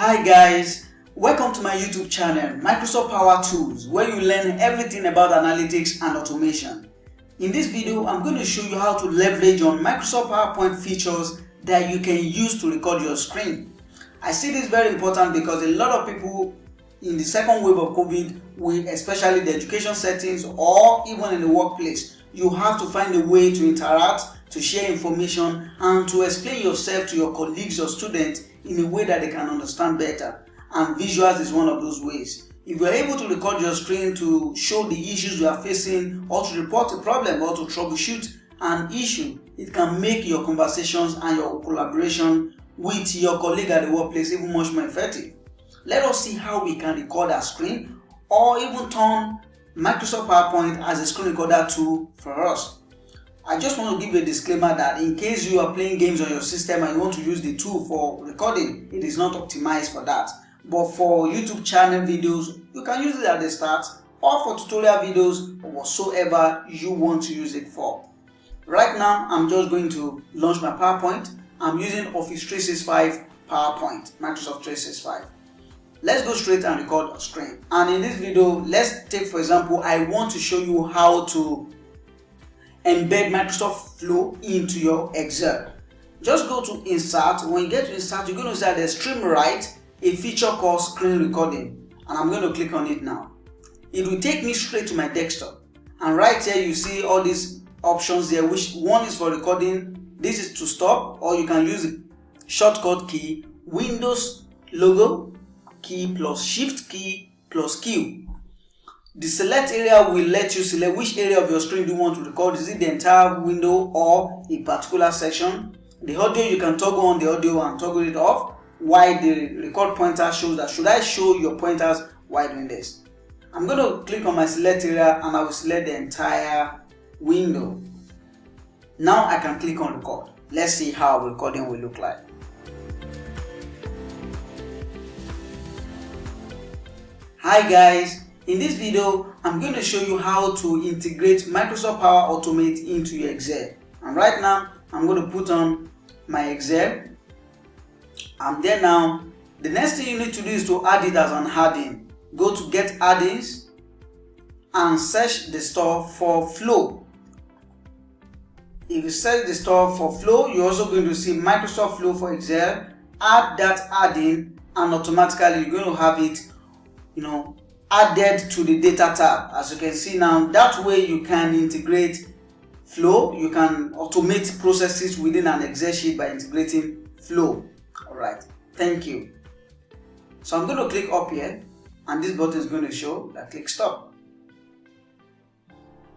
Hi guys, welcome to my YouTube channel, Microsoft Power Tools, where you learn everything about analytics and automation. In this video, I'm going to show you how to leverage on Microsoft PowerPoint features that you can use to record your screen. I see this very important because a lot of people in the second wave of COVID, especially the education settings or even in the workplace, you have to find a way to interact, to share information, and to explain yourself to your colleagues or students in a way that they can understand better. And visuals is one of those ways. If you are able to record your screen to show the issues you are facing, or to report a problem, or to troubleshoot an issue, it can make your conversations and your collaboration with your colleague at the workplace even much more effective. Let us see how we can record our screen or even turn Microsoft PowerPoint as a screen recorder tool for us. I just want to give a disclaimer that in case you are playing games on your system and you want to use the tool for recording, it is not optimized for that. But for YouTube channel videos, you can use it at the start, or for tutorial videos or whatsoever you want to use it for. Right now, I'm just going to launch my PowerPoint. I'm using Office 365 PowerPoint, Microsoft 365. Let's go straight and record a screen. And in this video, let's take, for example, I want to show you how to embed Microsoft Flow into your Excel. Just go to Insert. When you get to Insert, you're going to see at the extreme right a feature called Screen Recording, and I'm going to click on it now. It will take me straight to my desktop, and right here you see all these options there, which one is for recording. This is to stop, or you can use the shortcut key Windows logo key plus Shift key plus Q. The select area will let you select which area of your screen do you want to record. Is it the entire window or a particular section? The audio, you can toggle on the audio and toggle it off, while the record pointer shows that should I show your pointers while doing this. I'm going to click on my select area and I will select the entire window. Now I can click on record. Let's see how recording will look like. Hi guys, in this video I'm going to show you how to integrate Microsoft Power Automate into your Excel. And right now I'm going to put on my Excel. I'm there now. The next thing you need to do is to add it as an add-in. Go to Get Add-ins and search the store for Flow. If you search the store for Flow, you're also going to see Microsoft Flow for Excel. Add that add-in and automatically you're going to have it added to the data tab. As you can see now, that way you can integrate Flow. You can automate processes within an Excel sheet by integrating Flow. Alright, thank you. So I'm going to click up here and this button is going to show that click stop.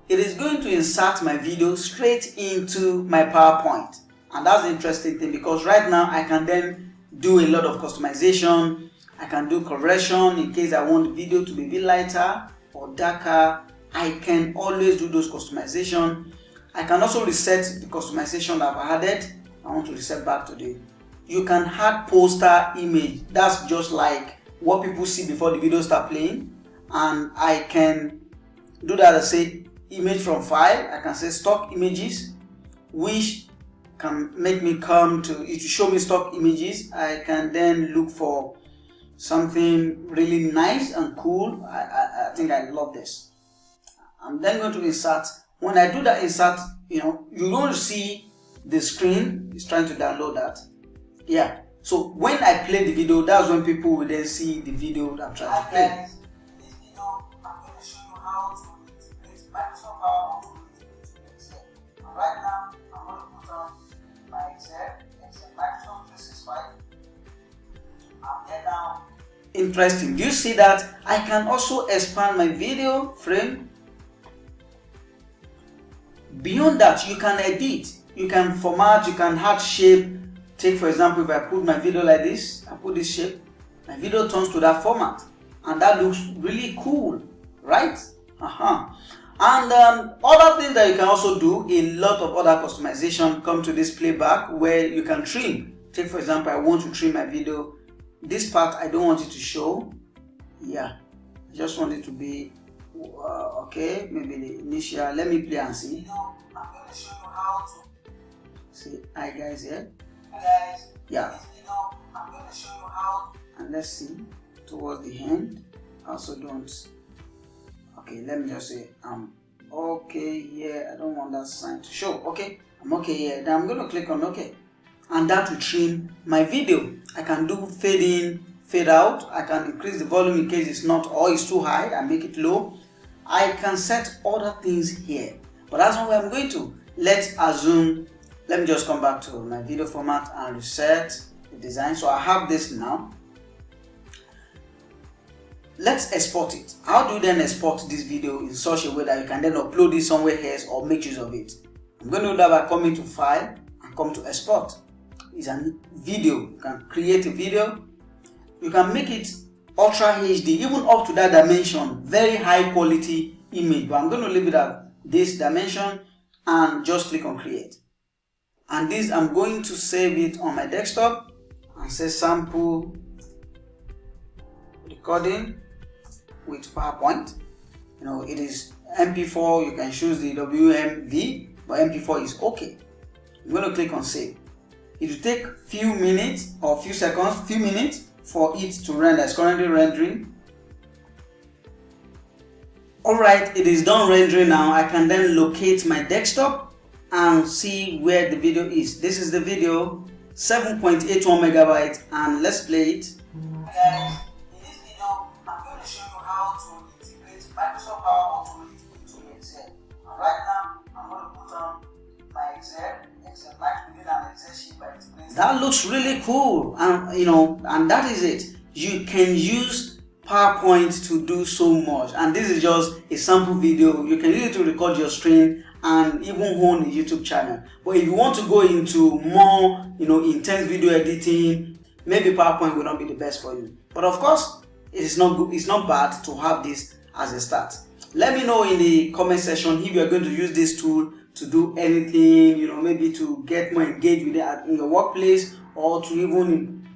It is going to insert my video straight into my PowerPoint, and that's the interesting thing because right now I can then do a lot of customization. I can do correction in case I want the video to be a bit lighter or darker. I can always do those customization. I can also reset the customization that I've added. I want to reset back to the. You can add poster image. That's just like what people see before the video start playing. And I can do that. I say image from file. I can say stock images, which can make me come to it to show me stock images. I can then look for something really nice and cool. I think I love this. I'm then going to insert. When I do that insert, you're going to see the screen is trying to download that. Yeah. So when I play the video, that's when people will then see the video that I'm trying to play. Guys, in this video, I'm going to show you how to integrate Microsoft Power Automate into Excel. And right now, I'm going to put on my Excel Microsoft 365. And then now, interesting. Do you see that I can also expand my video frame? Beyond that, you can edit, you can format, you can add shape. Take for example, if I put my video like this, I put this shape, my video turns to that format, and that looks really cool, right? And other things that you can also do, a lot of other customization come to this playback where you can trim. Take for example, I want to trim my video. This part I don't want it to show. Yeah, I just want it to be okay. Maybe the initial. Let me play and see. I'm going to show you how to see. Hi guys, here. Hi guys. Yeah. I'm going to show you how and let's see towards the end. I also don't. Okay, let me just say I'm okay here. I don't want that sign to show. Okay, I'm okay here. Then I'm going to click on OK, and that will trim my video. I can do fade in, fade out. I can increase the volume in case it's not or it's too high and make it low. I can set other things here, but that's not where I'm going to. Let's assume, let me just come back to my video format and reset the design. So I have this now. Let's export it. How do you then export this video in such a way that you can then upload it somewhere else or make use of it? I'm going to do that by coming to File and come to Export. It's a video. You can create a video. You can make it Ultra HD, even up to that dimension, very high quality image. But I'm going to leave it at this dimension and just click on Create. And this, I'm going to save it on my desktop and say Sample Recording with PowerPoint. You know, it is MP4. You can choose the WMV, but MP4 is okay. I'm going to click on Save. It will take few minutes or few seconds, few minutes for it to render. It's currently rendering. Alright, it is done rendering now. I can then locate my desktop and see where the video is. This is the video, 7.81 megabytes, and let's play it. Guys, in this video, I'm going to show you how to integrate Microsoft Power Automate into Excel. And right now, I'm going to put on my Excel within an Excel sheet by integrating. That looks really cool, and you know, and that is it. You can use PowerPoint to do so much, and this is just a sample video. You can use it to record your screen and even own a YouTube channel. But if you want to go into more, you know, intense video editing, maybe PowerPoint will not be the best for you. But of course, it is not good. It's not bad to have this as a start. Let me know in the comment section if you are going to use this tool to do anything, you know, maybe to get more engaged with it in your workplace, or to even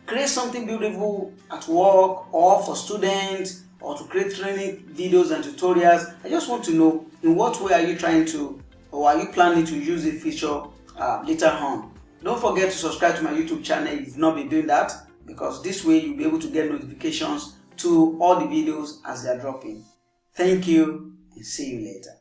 create something beautiful at work, or for students, or to create training videos and tutorials. I just want to know, in what way are you trying to, or are you planning to use the feature later on? Don't forget to subscribe to my YouTube channel if you've not been doing that, because this way you'll be able to get notifications to all the videos as they are dropping. Thank you, and see you later.